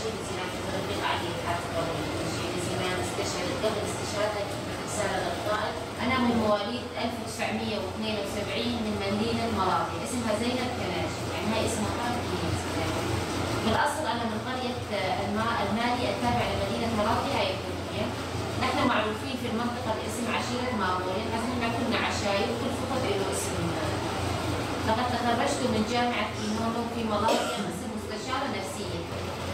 الشهيد زينات الرفيق علي الحافظ الشهيد زينات استشهدت قبل استشهادها رسالة للقائد. أنا من مواليد 1972 من مدينة مراطي، اسمها زينب كناشي، يعني هاي اسمها حركي. بالأصل أنا من قرية المالي التابعة لمدينة مراطي هاي تركيا. نحن معروفين في المنطقة باسم عشيرة مابورين، حسنا كنا عشاير وكل فقط له اسم. لقد تخرجت من جامعة كينونو في مراطي قسم مستشارة نفسية.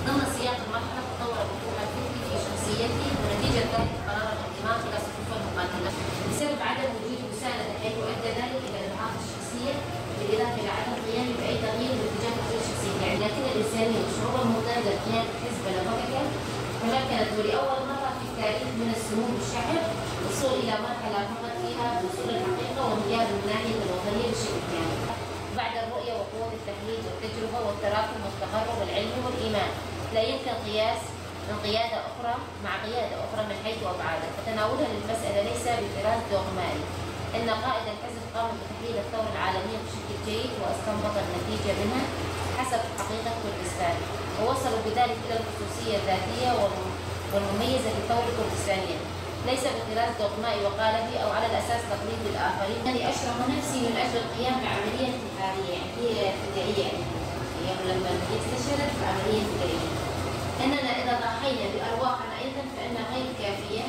ضمن سياق المرحلة تطور الوقوع الفكري في شخصيتي ونتيجة ذلك قرار الانضمام إلى صفوف المقاتلة بسبب عدم وجود مساندة، حيث أدى ذلك إلى الإرهاق الشخصية بالإضافة إلى عدم القيام بأي تغيير باتجاه تطوير شخصيتي. يعني لكن الإنسانية والشعور الممتاز لقيادة حزب الوطنية تمكنت ولأول مرة في التاريخ من السمو بالشعب الوصول إلى مرحلة فقط فيها بوصول الحقيقة وانقياد الناحية الوطنية بشكل كامل. بعد الرؤية وقوة التحليل والتجربة والتراكم والتغرب العلمي والإيمان، لا يمكن قياس من قيادة أخرى مع قيادة أخرى من حيث أبعادها، فتناولها للمسألة ليس بطراز دوغمائي. إن قائد الحزب قام بتحليل الثورة العالمية بشكل جيد واستنبط النتيجة منها حسب حقيقة كردستان، ووصلوا بذلك إلى الخصوصية الذاتية والمميزة للثورة الكردستانية، ليس بطراز دوغمائي وقالبي أو على الأساس تقليد الآخرين. أنني أشرح نفسي من أجل القيام بعملية انتحارية، يعني هي فدائية، يعني لما استشهدت بعملية فدائية. أننا إذا ضحينا بأرواحنا أيضا فإنها غير كافية.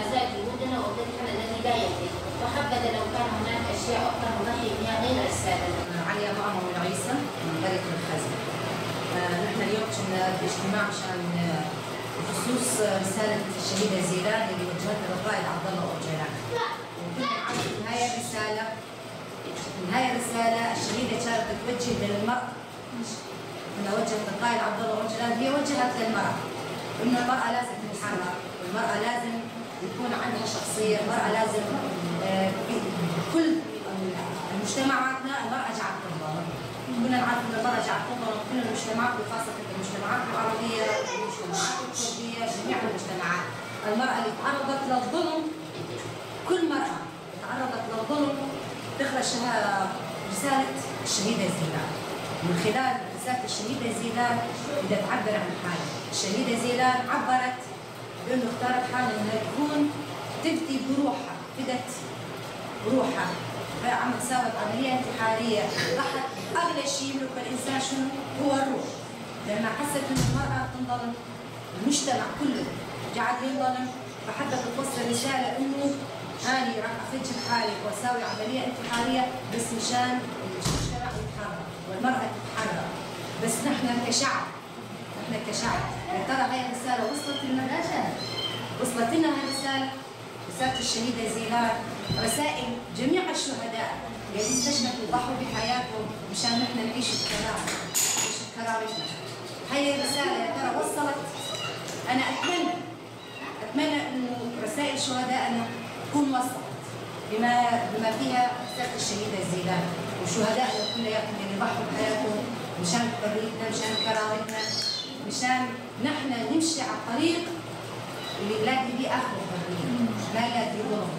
أزاد جهودنا وبذلنا الذي لا يكفي، وحبذا لو كان هناك أشياء أخرى نضحي بها غير السادة. عليا ماما والعيسى من قرية الخزن. نحن اليوم كنا باجتماع مشان بخصوص رسالة الشهيدة زيلان اللي وجهتها للقائد عبد الله أوجلان. وكنا نعرف من هاي الرسالة الشهيدة كانت توجه للمرأة. إنها وجهت للقائد عبد الله أوجلان، هي وجهت للمرأة إن المرأة لازم تتحرر، والمرأة لازم يكون عندها شخصية، المرأة لازم كل مجتمعاتنا المرأة جعلت تنظلم. كنا نعرف ان المرأة جعلت تنظلم كل المجتمعات وخاصة المجتمعات العربية، المجتمعات الكردية، جميع المجتمعات. المرأة اللي تعرضت للظلم، كل مرأة تعرضت للظلم تخرج لها رسالة الشهيدة زيلان. من خلال رسالة الشهيدة زيلان بدها تعبر عن حالها. الشهيدة زيلان عبرت بأنه اختارت حالها انها تكون تفدي بروحها، فدت بروحها، فعملت ساوت عملية انتحارية، ضحت أغلى شيء يملكه الإنسان شنو؟ هو الروح. لما حست إن المرأة تنظلم، المجتمع كله قاعد ينظلم، فحبت توصل رسالة إنه أنا راح أفجر حالي وأساوي عملية انتحارية بس مشان المجتمع يتحرر والمرأة تتحرر. بس نحن كشعب يا ترى هاي الرسالة وصلت لنا؟ وصلت لنا هاي الرسالة، رسالة الشهيدة زيلان، رسائل جميع الشهداء اللي استشهدوا وضحوا بحياتهم مشان نحن نعيش بكرامة، نعيش بكرامتنا. هاي الرسالة يا ترى وصلت؟ أنا أتمنى إنه رسائل شهدائنا تكون وصلت بما فيها رسالة الشهيدة زيلان وشهدائنا كلياتهم اللي ضحوا بحياتهم مشان حريتنا، مشان كرامتنا، مشان نحن نمشي على الطريق اللي نلاقي فيه آخر الحرية، ما نلاقي ظلم،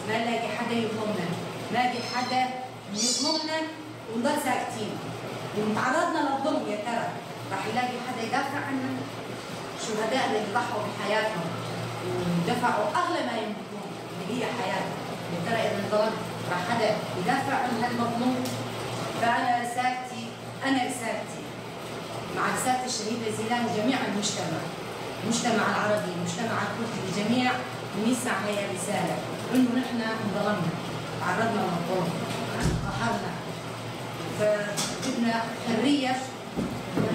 ما نلاقي حدا يظلمنا، ما نلاقي حدا يظلمنا ونضل ساكتين. وإن تعرضنا للظلم يا ترى راح نلاقي حدا يدافع عنا؟ شهدائنا اللي ضحوا بحياتهم ودفعوا أغلى ما يملكون اللي هي حياتهم، يا ترى إذا انظلم راح حدا يدافع عن هالمظلوم؟ فأنا رسالتي مع رسالة الشهيدة زيلان جميع المجتمع العربي، المجتمع الكردي، الجميع يسمع هي الرسالة إنه نحن انظلمنا، تعرضنا للظلم، قهرنا، فبدنا حرية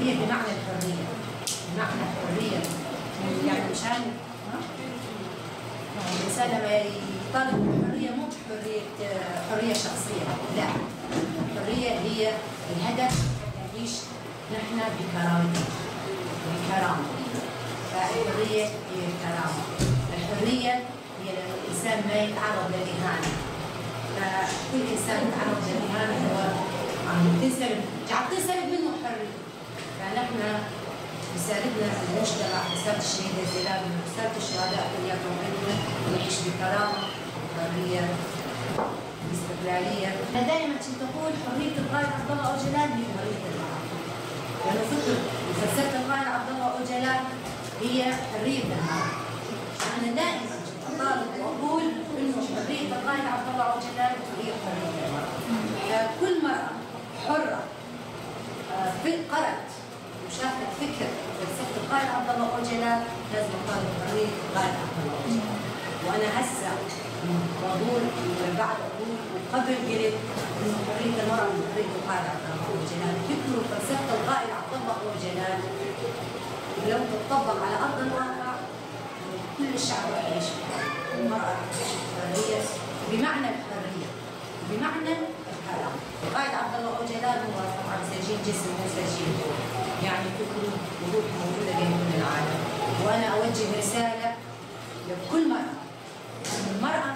بمعنى الحرية، يعني مشان الإنسان لما يطالب بالحرية مو حرية شخصية، لا، الحرية هي الهدف حتى نعيش نحن بكرامة. فالحرية هي الكرامة، الحرية هي الإنسان ما يتعرض للإهانة. فكل إنسان يتعرض للإهانة هو عم تنسلب منه الحرية. فنحن رسالتنا للمجتمع، رسالة الشهيدة زيلان، رسالة الشهداء كلياتهم إنه نعيش بكرامة وحرية باستقلالية. أنا دائما كنت أقول حرية القائد عبد الله أوجلان هي حرية المرأة. لأنه فكرة وفلسفة القائد عبد الله أوجلان هي حرية المرأة. أنا دائما أطالب وأقول إنه حرية القائد عبد الله عوجلان هي حرية المرأة. كل مرأة حرة قرأت وشافت فكر فلسفة القائد عبد الله عوجلان لازم أطالب حرية القائد عبد الله عوجلان. وأنا هسه بقول وبعد أقول وقبل قلت إنه حرية المرأة من حرية القائد عبد الله عوجلان. فكره وفلسفة القائد عبد الله عوجلان لو تطبق على أرض الواقع كل الشعب راح يعيش المرأة راح تعيش بحرية بمعنى الحرية بمعنى الحرام. القائد عبد الله عوجلان هو طبعا سجين جسم مو سجين روح، يعني فكره وروحه موجودة بين كل العالم. وأنا أوجه رسالة لكل مرأة أن المرأة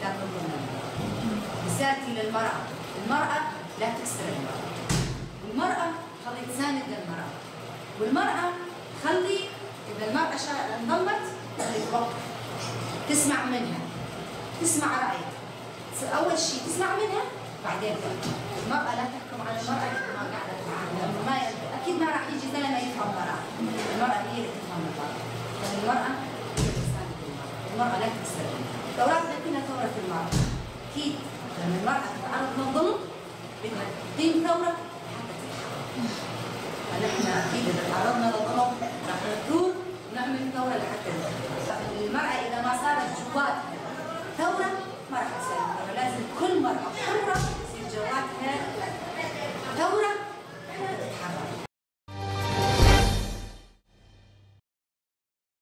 لا تظلم المرأة. رسالتي للمرأة، المرأة لا تكسر المرأة، والمرأة خلي تساند المرأة، والمرأة خلي إذا المرأة انضمت خلي توقف تسمع منها، تسمع رأيها، أول شيء تسمع منها بعدين تحكم. المرأة لا تحكم على المرأة إذا ما قاعدة معها، لأنه ما أكيد ما راح يجي زلمة يفهم المرأة، المرأة هي اللي تفهم المرأة، فالمرأة هي اللي تساند المرأة، المرأة لا تكسر المرأة. ثوراتنا كلها ثورة المرأة، أكيد لما المرأة تتعرض للظلم بدها تقيم ثورة حتى تتحرر. فنحن أكيد إذا تعرضنا للظلم راح نثور ونعمل ثورة لحتى نتحرر. المرأة إذا ما صارت جوات